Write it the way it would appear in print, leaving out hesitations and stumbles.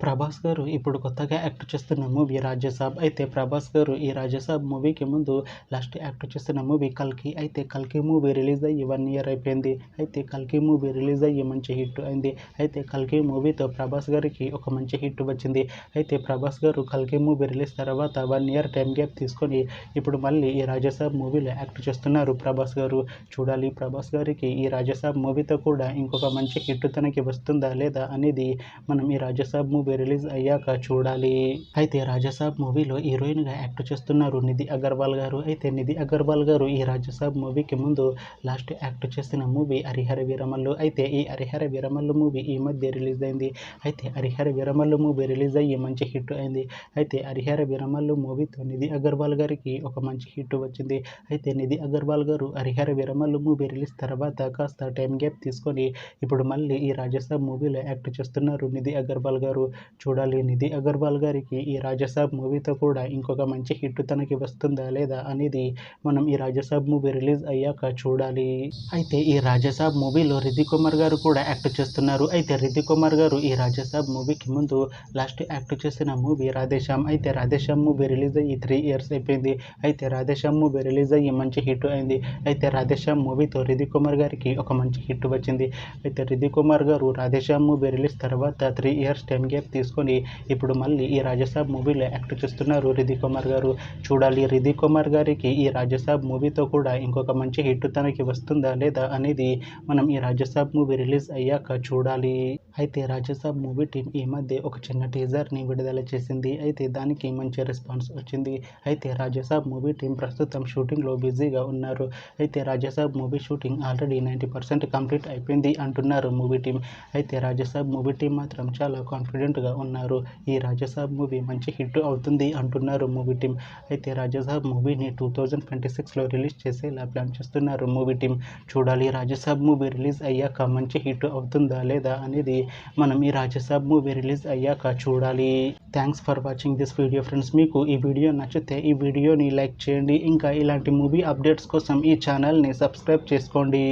ప్రభాస్ గారు ఇప్పుడు కొత్తగా యాక్ట్ చేస్తున్న మూవీ రాజసాబ్. అయితే ప్రభాస్ గారు ఈ రాజసాబ్ మూవీకి ముందు లాస్ట్ యాక్ట్ చేస్తున్న మూవీ కల్కి. అయితే కల్కి మూవీ రిలీజ్ అయ్యి 1 ఇయర్ అయిపోయింది. అయితే కల్కి మూవీ రిలీజ్ అయ్యి మంచి హిట్ అయింది. అయితే కల్కి మూవీతో ప్రభాస్ గారికి ఒక మంచి హిట్ వచ్చింది. అయితే ప్రభాస్ గారు కల్కి మూవీ రిలీజ్ తర్వాత 1 ఇయర్ టైం గ్యాప్ తీసుకొని ఇప్పుడు మళ్ళీ ఈ రాజసాబ్ మూవీలో యాక్ట్ చేస్తున్నారు ప్రభాస్ గారు. చూడాలి ప్రభాస్ గారికి ఈ రాజసాబ్ మూవీతో కూడా ఇంకొక మంచి హిట్ తనకి వస్తుందా లేదా అనేది మనం ఈ రాజసాబ్ మూవీ రిలీజ్ అయ్యాక చూడాలి. అయితే రాజసాబ్ మూవీలో హీరోయిన్గా యాక్ట్ చేస్తున్నారు నిధి అగర్వాల్ గారు. అయితే నిధి అగర్వాల్ గారు ఈ రాజసాబ్ మూవీకి ముందు లాస్ట్ యాక్ట్ చేసిన మూవీ హరిహర వీరమల్లు. అయితే ఈ హరిహర వీరమల్లు మూవీ ఈ మధ్య రిలీజ్ అయింది. అయితే హరిహర వీరమల్లు మూవీ రిలీజ్ అయ్యి మంచి హిట్ అయింది. అయితే హరిహర వీరమల్లు మూవీతో నిధి అగర్వాల్ గారికి ఒక మంచి హిట్ వచ్చింది. అయితే నిధి అగర్వాల్ గారు హరిహర వీరమల్లు మూవీ రిలీజ్ తర్వాత కాస్త టైం గ్యాప్ తీసుకొని ఇప్పుడు మళ్ళీ ఈ రాజసాబ్ మూవీలో యాక్ట్ చేస్తున్నారు నిధి అగర్వాల్ గారు. చూడాలి నిధి అగర్వాల్ గారికి ఈ రాజసాబ్ మూవీతో కూడా ఇంకొక మంచి హిట్ తనకి వస్తుందా లేదా అనేది మనం ఈ రాజసాబ్ మూవీ రిలీజ్ అయ్యాక చూడాలి. అయితే ఈ రాజసాబ్ మూవీలో రితిక్ కుమార్ గారు కూడా యాక్ట్ చేస్తున్నారు. అయితే రితిక్ కుమార్ గారు ఈ రాజసాబ్ మూవీకి ముందు లాస్ట్ యాక్ట్ చేసిన మూవీ రాధేశ్యామ్. అయితే రాధేశ్యామ్ మూవీ రిలీజ్ అయ్యి 3 ఇయర్స్ అయిపోయింది. అయితే రాధేశ్యామ్ మూవీ రిలీజ్ అయ్యి మంచి హిట్ అయింది. అయితే రాధేశ్యామ్ మూవీతో రితిక్ కుమార్ గారికి ఒక మంచి హిట్ వచ్చింది. అయితే రితిక్ కుమార్ గారు రాధేశ్యామ్ మూవీ రిలీజ్ తర్వాత 3 ఇయర్స్ టైం గ్యాప్ తీసుకొని ఇప్పుడు మళ్ళీ ఈ రాజసాబ్ మూవీలో యాక్ట్ చేస్తున్నారు రితిక్ కుమార్ గారు. చూడాలి రితిక్ కుమార్ గారికి ఈ రాజసాబ్ మూవీతో కూడా ఇంకొక మంచి హిట్ తనకి వస్తుందా లేదా అనేది మనం ఈ రాజసాబ్ మూవీ రిలీజ్ అయ్యాక చూడాలి. అయితే రాజసాబ్ మూవీ టీం ఈ మధ్య ఒక చిన్న టీజర్ని విడుదల చేసింది. అయితే దానికి మంచి రెస్పాన్స్ వచ్చింది. అయితే రాజసాబ్ మూవీ టీం ప్రస్తుతం షూటింగ్లో బిజీగా ఉన్నారు. అయితే Raja Saab movie shooting already 90% complete అయిపోయింది అంటున్నారు మూవీ టీం. అయితే రాజసాబ్ మూవీ టీం మాత్రం చాలా కాన్ఫిడెంట్గా ఉన్నారు. ఈ రాజసాబ్ మూవీ మంచి హిట్ అవుతుంది అంటున్నారు మూవీ టీం. అయితే రాజసాబ్ మూవీని 2026లో రిలీజ్ చేసేలా ప్లాన్ చేస్తున్నారు మూవీ టీం. చూడాలి రాజసాబ్ మూవీ రిలీజ్ అయ్యాక మంచి హిట్ అవుతుందా లేదా అనేది మనం ఈ రాజసాబ్ మూవీ రిలీజ్ అయ్యాక చూడాలి. Thanks for watching this video friends. మీకు ఈ వీడియో నచ్చితే ఈ వీడియోని లైక్ చేయండి. ఇంకా ఇలాంటి మూవీ అప్డేట్స్ కోసం ఈ ఛానల్ని సబ్స్క్రైబ్ చేసుకోండి.